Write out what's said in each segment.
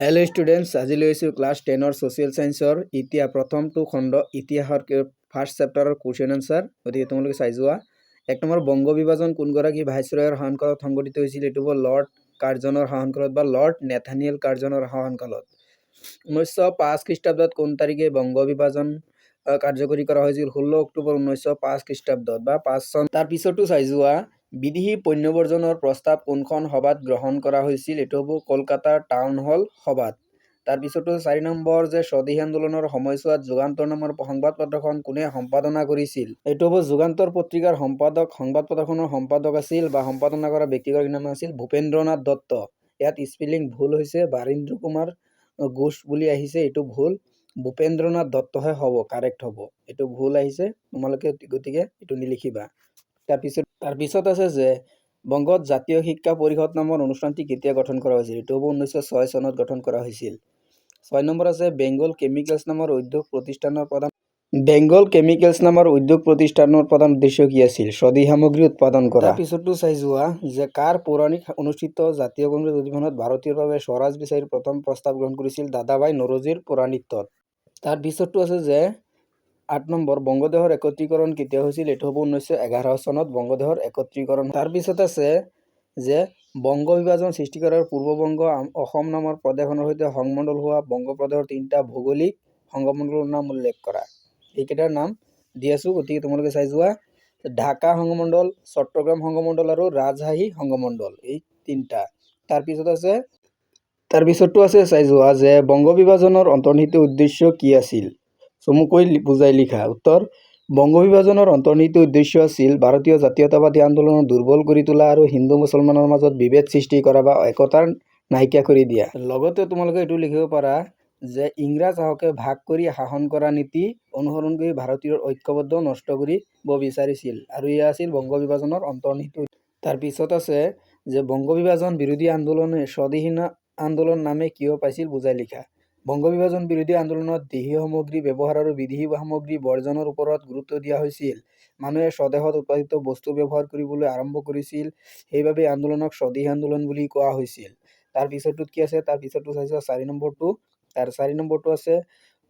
Hello' students, আজি লৈছোঁ class 10ৰ social ছায়েন্সৰ প্ৰথমটো খণ্ড ইতিহাসৰ ফাৰ্ষ্ট চেপ্টাৰৰ কুৱেশ্যন আনচাৰ। গতিকে তোমালোকে চাই যোৱা। 1 নম্বৰ, বংগ বিভাজন কোনগৰাকী ভাইচৰয়ৰ শাসনকালত সংঘটিত হৈছিল? এইটো হ'ল লৰ্ড কাৰ্জনৰ শাসনকালত বা লৰ্ড নেথানিয়েল কাৰ্জনৰ শাসনকালত। 1905 খ্ৰীষ্টাব্দত কোন তাৰিখে বংগ বিভাজন কাৰ্যকৰী কৰা হৈছিল? 16 অক্টোবৰ 1905 খ্ৰীষ্টাব্দত বা 5 চন। তাৰপিছতো চাই যোৱা, বিদেশী পণ্যবৰ্জনৰ প্ৰস্তাৱ কোনখন সভাত গ্ৰহণ কৰা হৈছিল? এইটো হ'ব কলকাতাৰ টাউন হল সভাত। তাৰপিছতো 4 নম্বৰ, যে স্বদেশী আন্দোলনৰ সময়ছোৱাত যুগান্তৰ নামৰ সংবাদ পত্ৰখন কোনে সম্পাদনা কৰিছিল? এইটো হ'ব যুগান্তৰ পত্ৰিকাৰ সম্পাদক। সংবাদ পত্ৰখনৰ সম্পাদক আছিল বা সম্পাদনা কৰা ব্যক্তিগৰাকীৰ নাম আছিল ভূপেন্দ্ৰনাথ দত্ত। ইয়াত স্পেলিং ভুল হৈছে, বাৰীন্দ্ৰ কুমাৰ ঘোষ বুলি আহিছে, এইটো ভুল। ভূপেন্দ্ৰনাথ দত্তহে হ'ব, কাৰেক্ট হ'ব। এইটো ভুল আহিছে, তোমালোকে গতিকে এইটো নিলিখিবা। তাৰপিছত আছে যে বংগত জাতীয় শিক্ষা পৰিষদ নামৰ অনুষ্ঠানটি কেতিয়া গঠন কৰা হৈছিল? এইটো হ'ব 1906 চনত গঠন কৰা হৈছিল। 6 নম্বৰ আছে বেংগল কেমিকেলছ নামৰ উদ্যোগ প্ৰতিষ্ঠানৰ প্ৰধান উদ্দেশ্য কি আছিল? স্বদেশী সামগ্ৰী উৎপাদন কৰা। তাৰপিছতো চাই যোৱা, যে কাৰ পৌৰাণিক অনুষ্ঠিত জাতীয় কংগ্ৰেছ অধিৱেশনত ভাৰতীয়ৰ বাবে স্বৰাজ বিচাৰি প্ৰথম প্ৰস্তাৱ গ্ৰহণ কৰিছিল? দাদাভাই নৰোজীৰ পৌৰাণিত্বত। তাৰপিছতো আছে যে 8 নম্বৰ, বংগদেশৰ একত্ৰীকৰণ কেতিয়া হৈছিল? এইটো হ'ব 1911 চনত বংগদেশৰ একত্ৰীকৰণ। তাৰপিছত আছে যে বংগ বিভাজন সৃষ্টি কৰাৰ পূৰ্ববংগ অসম নামৰ প্ৰদেশখনৰ সৈতে সংমণ্ডল হোৱা বংগপ্ৰদেশৰ 3টা ভৌগোলিক সংগমণ্ডলৰ নাম উল্লেখ কৰা। এইকেইটাৰ নাম দি আছোঁ, গতিকে তোমালোকে চাই যোৱা। ঢাকা সংগমণ্ডল, চট্টগ্ৰাম সংগমণ্ডল আৰু ৰাজশ্বাহী সংগমণ্ডল, এই 3টা। তাৰপিছতো আছে চাই যোৱা, যে বংগ বিভাজনৰ অন্তৰ্নিহিত উদ্দেশ্য কি আছিল? চমুকৈ বুজাই লিখা। উত্তৰ, বংগ বিভাজনৰ অন্তৰ্নিহিত উদ্দেশ্য আছিল ভাৰতীয় জাতীয়তাবাদী আন্দোলনক দুৰ্বল কৰি তোলা আৰু হিন্দু মুছলমানৰ মাজত বিভেদ সৃষ্টি কৰা বা একতাৰ নাইকিয়া কৰি দিয়া। লগতে তোমালোকে এইটো লিখিব পাৰা যে ইংৰাজ শাসকে ভাগ কৰি শাসন কৰা নীতি অনুসৰণ কৰি ভাৰতীয়ৰ ঐক্যবদ্ধ নষ্ট কৰিব বিচাৰিছিল, আৰু এয়া আছিল বংগ বিভাজনৰ অন্তৰ্নিহিত। তাৰপিছত আছে যে বংগ বিভাজন বিৰোধী আন্দোলনে স্বদেশী আন্দোলন নামে কিয় পাইছিল? বুজাই লিখা। বংগ বিভাজন বিৰোধী আন্দোলনত দেশীয় সামগ্ৰী ব্যৱহাৰ আৰু বিদেশী সামগ্ৰী বৰ্জনৰ ওপৰত গুৰুত্ব দিয়া হৈছিল। মানুহে স্বদেশত উৎপাদিত বস্তু ব্যৱহাৰ কৰিবলৈ আৰম্ভ কৰিছিল, সেইবাবে আন্দোলনক স্বদেশী আন্দোলন বুলি কোৱা হৈছিল। তাৰপিছতো কি আছে? তাৰপিছতো চাইছো 4 নম্বৰটো। তাৰ 4 নম্বৰটো আছে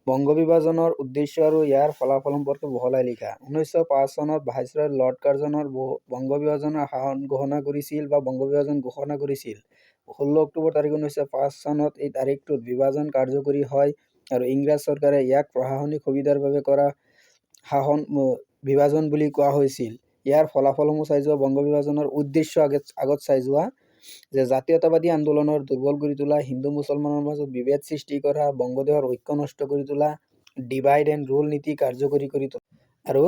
বংগ বিভাজনৰ উদ্দেশ্য আৰু ইয়াৰ ফলাফল সম্পৰ্কে বহলাই লিখা। 1905 চনত ভাইচৰয় লৰ্ড কাৰ্জনৰ বংগ বিভাজনৰ ঘোষণা কৰিছিল বা বংগ বিভাজন ঘোষণা কৰিছিল। 16 অক্টোবৰ তাৰিখ 1905 চনত এই তাৰিখটোত বিভাজন কাৰ্যকৰী হয়, আৰু ইংৰাজ চৰকাৰে ইয়াক প্ৰশাসনিক সুবিধাৰ বাবে কৰা বিভাজন বুলি কোৱা হৈছিল। ইয়াৰ ফলাফলসমূহ চাই যোৱা। বংগ বিভাজনৰ উদ্দেশ্য আগত চাই যোৱা, যে জাতীয়তাবাদী আন্দোলনৰ দুৰ্বল কৰি তোলা, হিন্দু মুছলমানৰ মাজত বিভেদ সৃষ্টি কৰা, বংগদেশৰ ঐক্য নষ্ট কৰি তোলা, ডিভাইড এণ্ড ৰুল নীতি কাৰ্যকৰী কৰি তোলা, আৰু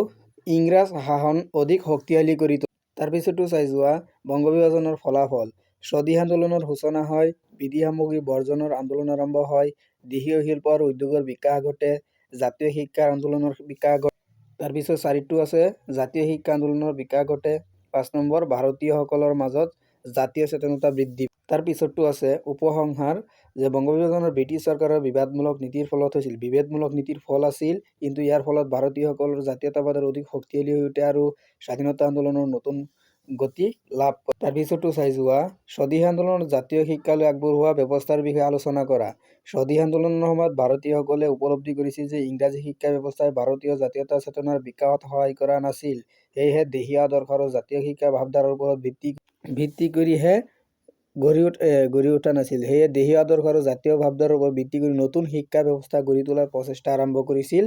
ইংৰাজ শাসন অধিক শক্তিশালী কৰি তোলা। তাৰপিছতো চাই যোৱা বংগ বিভাজনৰ ফলাফল। স্বদেশী আন্দোলনৰ সূচনা হয়, বিদেশী সামগ্ৰী বৰ্জনৰ আন্দোলন আৰম্ভ হয়, দেশীয় শিল্প আৰু উদ্যোগৰ বিকাশ ঘটে, জাতীয় শিক্ষা আন্দোলনৰ বিকাশ ঘটে। তাৰপিছত 4টো আছে জাতীয় শিক্ষা আন্দোলনৰ বিকাশ ঘটে। 5 নম্বৰ, ভাৰতীয়সকলৰ মাজত জাতীয় চেতনতা বৃদ্ধি। তাৰপিছতো আছে উপসংহাৰ, যে বংগ বিভাজনৰ ব্ৰিটিছ চৰকাৰৰ বিবাদমূলক নীতিৰ ফলত হৈছিল। বিভেদমূলক নীতিৰ ফল আছিল, কিন্তু ইয়াৰ ফলত ভাৰতীয়সকলৰ জাতীয়তাবাদৰ অধিক শক্তিশালী হৈ উঠে আৰু স্বাধীনতা আন্দোলনৰ নতুন গতি লাভ কৰে। তাৰপিছতো চাই যোৱা, স্বদেশী আন্দোলনত জাতীয় শিক্ষালৈ আগবঢ়োৱা ব্যৱস্থাৰ বিষয়ে আলোচনা কৰা। স্বদেশী আন্দোলনৰ সময়ত ভাৰতীয়সকলে উপলব্ধি কৰিছিল যে ইংৰাজী শিক্ষা ব্যৱস্থাই ভাৰতীয় জাতীয়তা চেতনাৰ বিকাশত সহায় কৰা নাছিল। সেয়েহে দেশীয় আদৰ্শ আৰু জাতীয় শিক্ষা ভাৱধাৰাৰ ওপৰত ভিত্তি কৰিহে গঢ়ি উঠা নাছিল। সেয়ে দেশীয় আদৰ্শ আৰু জাতীয় ভাৱধাৰাৰ ওপৰত ভিত্তি কৰি নতুন শিক্ষা ব্যৱস্থা গঢ়ি তোলাৰ প্ৰচেষ্টা আৰম্ভ কৰিছিল।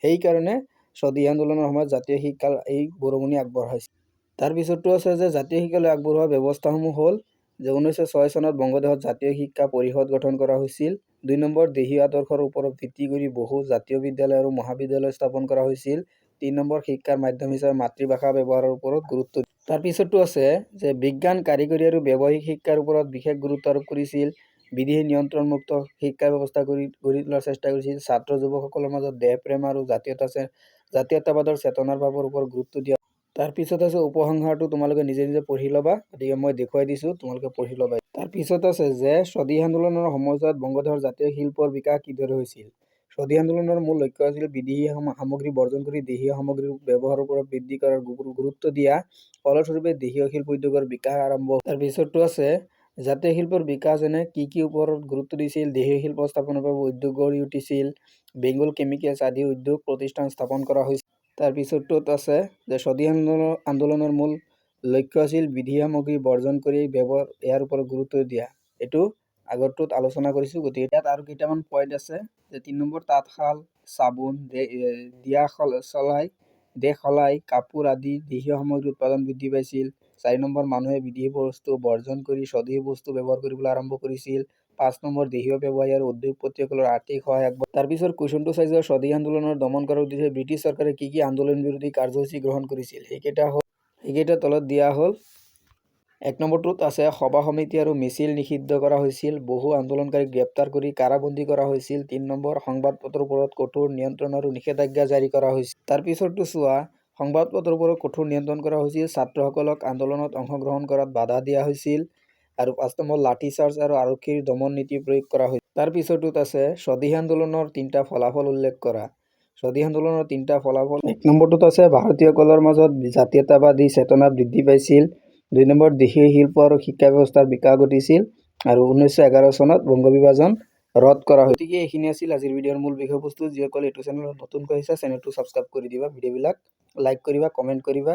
সেইকাৰণে স্বদেশী আন্দোলনৰ সময়ত জাতীয় শিক্ষাৰ এই বৰঙণি আগবঢ়াইছিল। তাৰপিছতো আছে যে জাতীয় শিক্ষালৈ আগবঢ়োৱা ব্যৱস্থাসমূহ হ'ল, যে 1906 চনত বংগদেশত জাতীয় শিক্ষা পৰিষদ গঠন কৰা হৈছিল। 2 নম্বৰ, দেশীয় আদৰ্শৰ ওপৰত ভিত্তি কৰি বহু জাতীয় বিদ্যালয় আৰু মহাবিদ্যালয় স্থাপন কৰা হৈছিল। 3 নম্বৰ, শিক্ষাৰ মাধ্যম হিচাপে মাতৃভাষা ব্যৱহাৰৰ ওপৰত গুৰুত্ব। তাৰপিছতো আছে যে বিজ্ঞান, কাৰিকৰী আৰু ব্যৱহাৰিক শিক্ষাৰ ওপৰত বিশেষ গুৰুত্ব আৰোপ কৰিছিল। বিদেশী নিয়ন্ত্ৰণমুক্ত শিক্ষা ব্যৱস্থা গঢ়ি তোলাৰ চেষ্টা কৰিছিল। ছাত্ৰ যুৱকসকলৰ মাজত দেশপ্ৰেম আৰু জাতীয়তাবাদৰ চেতনাৰ ভাৱৰ ওপৰত গুৰুত্ব দিয়া। তাৰপিছত আছে উপসংহাৰটো তোমালোকে নিজে নিজে পঢ়ি ল'বা, গতিকে মই দেখুৱাই দিছোঁ, তোমালোকে পঢ়ি ল'বা। তাৰপিছত আছে যে স্বদেশী আন্দোলনৰ সময়ছোৱাত বংগদেশৰ জাতীয় শিল্পৰ বিকাশ কিদৰে হৈছিল? স্বদেশী আন্দোলনৰ মূল লক্ষ্য আছিল বিদেশী সামগ্ৰী বৰ্জন কৰি দেশীয় সামগ্ৰীৰ ব্যৱহাৰৰ ওপৰত বৃদ্ধি কৰাৰ গুৰুত্ব দিয়া। ফলস্বৰূপে দেশীয় শিল্প উদ্যোগৰ বিকাশ আৰম্ভ। তাৰপিছতো আছে জাতীয় শিল্পৰ বিকাশ যেনে কি ওপৰত গুৰুত্ব দিছিল, দেশীয় শিল্প স্থাপনৰ বাবে উদ্যোগ গঢ়ি উঠিছিল, বেংগল কেমিকেলছ আদি উদ্যোগ প্ৰতিষ্ঠান স্থাপন কৰা হৈছিল। তাৰপিছতটোত আছে যে স্বাধীন আন্দোলনৰ মূল লক্ষ্য আছিল বিধি সামগ্ৰী বৰ্জন কৰি ইয়াৰ ওপৰত গুৰুত্ব দিয়া। এইটো আগৰটোত আলোচনা কৰিছোঁ, গতিকে ইয়াত আৰু কেইটামান পইণ্ট আছে যে 3 নম্বৰ তাঁতশাল, চাবোন, দেশ সলাই, কাপোৰ আদি দেশীয় সামগ্ৰী উৎপাদন বৃদ্ধি পাইছিল। 4 নম্বৰ মানুহে বিদেশী বস্তু বৰ্জন কৰি স্বদেশী বস্তু ব্যৱহাৰ কৰিবলৈ আৰম্ভ কৰিছিল। 5 নম্বৰ দেশীয় ব্যৱসায়ী আৰু উদ্যোগপতিসকলৰ আৰ্থিক সহায় আগবঢ়াইছিল। তাৰপিছত কুৱেশ্যনটো চাই যোৱা, স্বদেশী আন্দোলনৰ দমন কৰাৰ উদ্দেশ্যে ব্ৰিটিছ চৰকাৰে কি আন্দোলন বিৰোধী কাৰ্যসূচী গ্ৰহণ কৰিছিল, সেইকেইটা তলত দিয়া হ'ল। 1 নম্বৰটোত আছে সভা সমিতি আৰু মিছিল নিষিদ্ধ কৰা হৈছিল, বহু আন্দোলনকাৰীক গ্ৰেপ্তাৰ কৰি কাৰাবন্দী কৰা হৈছিল। 3 নম্বৰ সংবাদ পত্ৰৰ ওপৰত কঠোৰ নিয়ন্ত্ৰণ আৰু নিষেধাজ্ঞা জাৰি কৰা হৈছিল। তাৰপিছতটো চোৱা, সংবাদ পত্ৰৰ ওপৰত কঠোৰ নিয়ন্ত্ৰণ কৰা হৈছিল, ছাত্ৰসকলক আন্দোলনত অংশগ্ৰহণ কৰাত বাধা দিয়া হৈছিল, আৰু 5 নম্বৰ লাঠিচাৰ্জ আৰু আৰক্ষীৰ দমন নীতি প্ৰয়োগ কৰা হৈছিল। তাৰপিছতটোত আছে স্বদেশী আন্দোলনৰ 3টা ফলাফল উল্লেখ কৰা। স্বদেশী আন্দোলনৰ 3টা ফলাফল, 1 নম্বৰটোত আছে ভাৰতীয়সকলৰ মাজত জাতীয়তাবাদী চেতনা বৃদ্ধি পাইছিল। 2 নম্বৰ দেশীয় শিল্প আৰু শিক্ষা ব্যৱস্থাৰ বিকাশ ঘটিছিল, আৰু 1911 চনত বংগ বিভাজন ৰদ কৰা হৈছিল। গতিকে এইখিনি আছিল আজিৰ ভিডিঅ'ৰ মূল বিষয়বস্তু। যিসকলে এইটো চেনেলত নতুনকৈ আহিছে চেনেলটো ছাবস্ক্ৰাইব কৰি দিবা, ভিডিঅ'বিলাক লাইক কৰিবা, কমেণ্ট কৰিবা।